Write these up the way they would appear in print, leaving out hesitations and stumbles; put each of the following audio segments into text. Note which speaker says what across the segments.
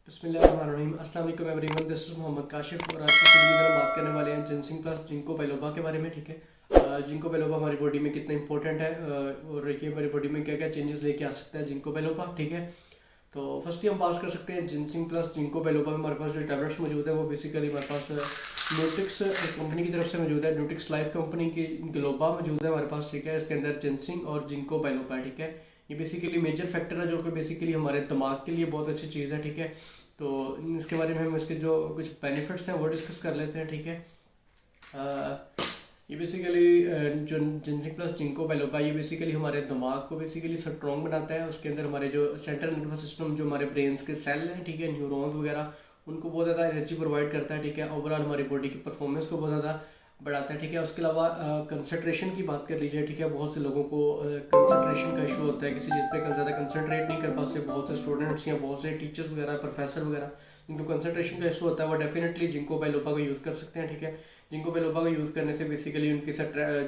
Speaker 1: बिस्मिल्लाहिर्रहमानिर्रहीम। अस्सलाम वालेकुम everyone, this is Mohammad Kashif और आज की वीडियो में हम बात करने वाले हैं जिनसिंग प्लस जिंको बाइलोबा के बारे में। ठीक है, जिंको बाइलोबा हमारी बॉडी में कितना इंपॉर्टेंट है और ये हमारी बॉडी में क्या क्या चेंजेस लेके आ सकता है जिंको बाइलोबा। ठीक है, तो फर्स्टली हम बात कर सकते हैं जिनसिंग प्लस जिंको बाइलोबा में हमारे पास जो टैबलेट्स मौजूद है वो बेसिकली हमारे पास न्यूट्रिक्स कंपनी की तरफ से मौजूद है। न्यूट्रिक्स लाइफ कंपनी की ग्लोबा मौजूद है हमारे पास। ठीक है, इसके अंदर जिनसिंग और जिंको बाइलोबा है। ठीक है, ये बेसिकली मेजर फैक्टर है जो कि बेसिकली हमारे दिमाग के लिए बहुत अच्छी चीज़ है। ठीक है, तो इसके बारे में हम इसके जो कुछ बेनिफिट्स हैं वो डिस्कस कर लेते हैं। ठीक है, ये बेसिकली जो जिनसिंग प्लस जिंको बाइलोबा ये बेसिकली हमारे दिमाग को बेसिकली स्ट्रॉन्ग बनाता है। उसके अंदर हमारे जो सेंट्रल नर्वस सिस्टम जो हमारे ब्रेन्स के सेल हैं, ठीक है, न्यूरॉन्स वगैरह, उनको बहुत ज़्यादा एनर्जी प्रोवाइड करता है। ठीक है, ओवरऑल हमारी बॉडी की परफॉर्मेंस को बहुत ज़्यादा बढ़ाता है। ठीक है, उसके अलावा कंसंट्रेशन की बात कर लीजिए। ठीक है, बहुत से लोगों को कंसंट्रेशन का इशू होता है, किसी चीज़ पे ज़्यादा कंसंट्रेट नहीं कर पाते। बहुत से स्टूडेंट्स या बहुत से टीचर्स वगैरह, प्रोफेसर वगैरह, जिनको कंसंट्रेशन का इशू होता है वो डेफिनेटली जिंको बाइलोबा को यूज़ कर सकते हैं। ठीक है, जिंको बाइलोबा को यूज़ करने से बेसिकली उनकी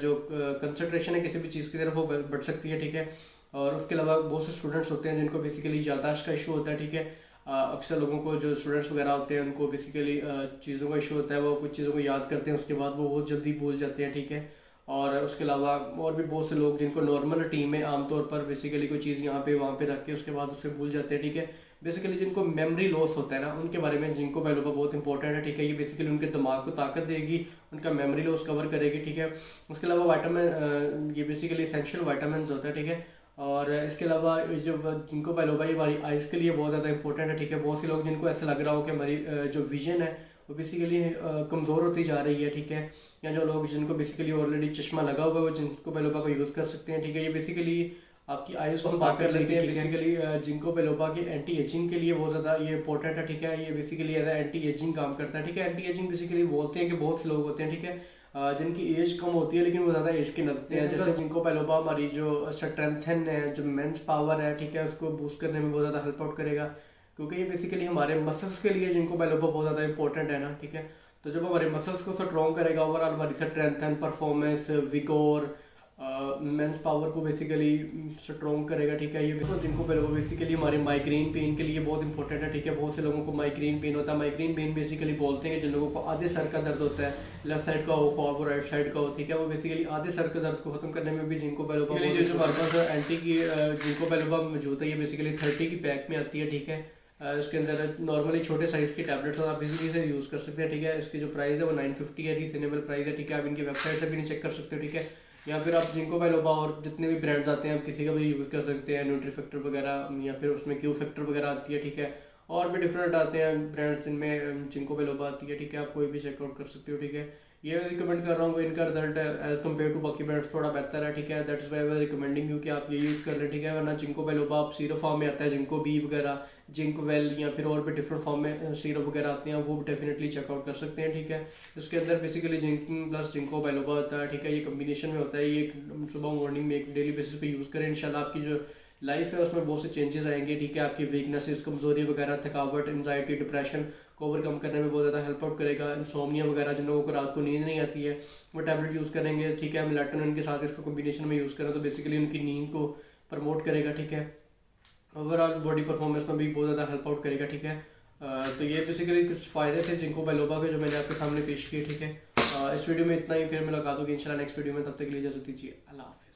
Speaker 1: जो कंसंट्रेशन है किसी भी चीज़ की तरफ वो बढ़ सकती है। ठीक है, और उसके अलावा बहुत से स्टूडेंट्स होते हैं जिनको बेसिकली याददाश्त का इशू होता है। ठीक है, अक्सर लोगों को जो स्टूडेंट्स वगैरह होते हैं उनको बेसिकली चीज़ों का इशू होता है, वो कुछ चीज़ों को याद करते हैं उसके बाद वो बहुत जल्दी भूल जाते हैं। ठीक है, और उसके अलावा और भी बहुत से लोग जिनको नॉर्मल टीम में आमतौर पर बेसिकली कोई चीज़ यहाँ पे वहाँ पे रख के उसके बाद उसे भूल जाते हैं। ठीक है, बेसिकली जिनको मेमोरी लॉस होता है ना, उनके बारे में जिंको बाइलोबा बहुत इंपॉर्टेंट है। ठीक है, ये बेसिकली उनके दिमाग को ताकत देगी, उनका मेमोरी लॉस कवर करेगी। ठीक है, उसके अलावा वाइटामिन, ये बेसिकली एसेंशियल वाइटामिन होता है। ठीक है, और इसके अलावा जो जिंको बाइलोबा ये हमारी आइज़ के लिए बहुत ज़्यादा इंपॉर्टेंट है। ठीक है, बहुत से लोग जिनको ऐसा लग रहा हो कि हमारी जो विजन है वो बेसिकली कमज़ोर होती जा रही है। ठीक है, या जो लोग जिनको बेसिकली ऑलरेडी चश्मा लगा हुआ है वो जिंको बाइलोबा को यूज़ कर सकते हैं। ठीक है, ये बेसिकली आपकी आइज़ को हम बात कर लेते हैं। बेसिकली जिंको बाइलोबा के एंटी एजिंग के लिए बहुत ज़्यादा ये इंपॉर्टेंट है। ठीक है, ये बेसिकली एज एंटी एजिंग काम करता है। ठीक है, एंटी एजिंग बेसिकली बोलते हैं कि बहुत से लोग होते हैं, ठीक है, जिनकी एज कम होती है लेकिन वो ज़्यादा एज के लगते हैं। जैसे जिंको बाइलोबा हमारी जो स्ट्रेंथन है, जो मेंस पावर है, ठीक है, उसको बूस्ट करने में बहुत ज़्यादा हेल्प आउट करेगा, क्योंकि ये बेसिकली हमारे मसल्स के लिए जिंको बाइलोबा बहुत ज़्यादा इंपॉर्टेंट है ना। ठीक है, तो जब हमारे मसल्स को स्ट्रॉन्ग करेगा, ओवरऑल हमारी स्ट्रेंथन, परफॉर्मेंस, विगोर, मेंस पावर को बेसिकली स्ट्रॉन्ग करेगा। ठीक है, ये जिनको बेसिकली हमारे माइग्रेन पेन के लिए बहुत इंपॉर्टेंट है। ठीक है, बहुत से लोगों को माइग्रेन पेन होता है। माइग्रेन पेन बेसिकली बोलते हैं जिन लोगों को आधे सर का दर्द होता है, लेफ्ट साइड का हो ख्वाब और राइट साइड का हो। ठीक है, वो बेसिकली आधे सर के दर्द को खत्म करने में भी जिनको बाइलोबा जो हमारे पास एंटी की जिनको बाइलोबा मौजूद है, ये बेसिकली 30 की पैक में आती है। ठीक है, इसके अंदर नॉर्मली छोटे साइज़ की टैबलेट्स आप इजीली से यूज़ कर सकते हैं। ठीक है, इसकी जो प्राइस है वो 950 है, रीजनेबल प्राइस है। ठीक है, आप इनकी वेबसाइट से भी नहीं चेक कर सकते हो। ठीक है, या फिर आप जिंको बाइलोबा और जितने भी ब्रांड्स आते हैं आप किसी का भी यूज़ कर सकते हैं, न्यूट्री फैक्टर वगैरह या फिर उसमें क्यू फैक्टर वगैरह आती है। ठीक है, और भी डिफरेंट आते हैं ब्रांड्स जिनमें जिंको बाइलोबा आती है। ठीक है, आप कोई भी चेकआउट कर सकते हो। ठीक है, ये रिकमेंड कर रहा हूँ, इनका रिजल्ट एज कम्पेयर टू बाकी ब्रांड्स थोड़ा बेहतर है। ठीक है, that's why I recommending you कि आप ये यूज़ कर लें। ठीक है, वरना जिंको बाइलोबा आप सीरप फॉर्म में आता है, जिंको बी वगैरह, जिंक वेल, या फिर और भी डिफरेंट फॉर्म में सीरप वगैरह आते हैं, वो डेफिनेटली चेकआउट कर सकते हैं। ठीक है, इसके अंदर बेसिकली जिंकिंग प्लस जिंको बाइलोबा होता है। ठीक है, ये कम्बिनेशन में होता है। ये सुबह मॉर्निंग में एक डेली बेसिस पे यूज़ करें, इंशाल्लाह आपकी जो लाइफ है उसमें बहुत से चेंजेस आएंगे। ठीक है, आपकी वीकनेसेस, कमजोरी वगैरह, थकावट, एंजाइटी, डिप्रेशन को ओवरकम करने में बहुत ज़्यादा हेल्प आउट करेगा। इंसोम्निया वगैरह जिन लोगों को रात को नींद नहीं आती है वो टैबलेट यूज़ करेंगे। ठीक है, मेलाटोनिन के साथ इसका कॉम्बिनेशन में यूज़ करें तो बेसिकली उनकी नींद को प्रमोट करेगा। ठीक है, ओवरऑल बॉडी परफॉर्मेंस में भी बहुत ज़्यादा हेल्प आउट करेगा। ठीक है, तो ये बेसिकली कुछ फ़ायदे थे जिंको बाइलोबा के जो मैंने आपके सामने पेश किए। ठीक है, इस वीडियो में इतना ही, फिर मुलाकात होगी इंशाल्लाह नेक्स्ट वीडियो में। तब तक के लिए इजाज़त दीजिए, अल्लाह हाफ़िज़।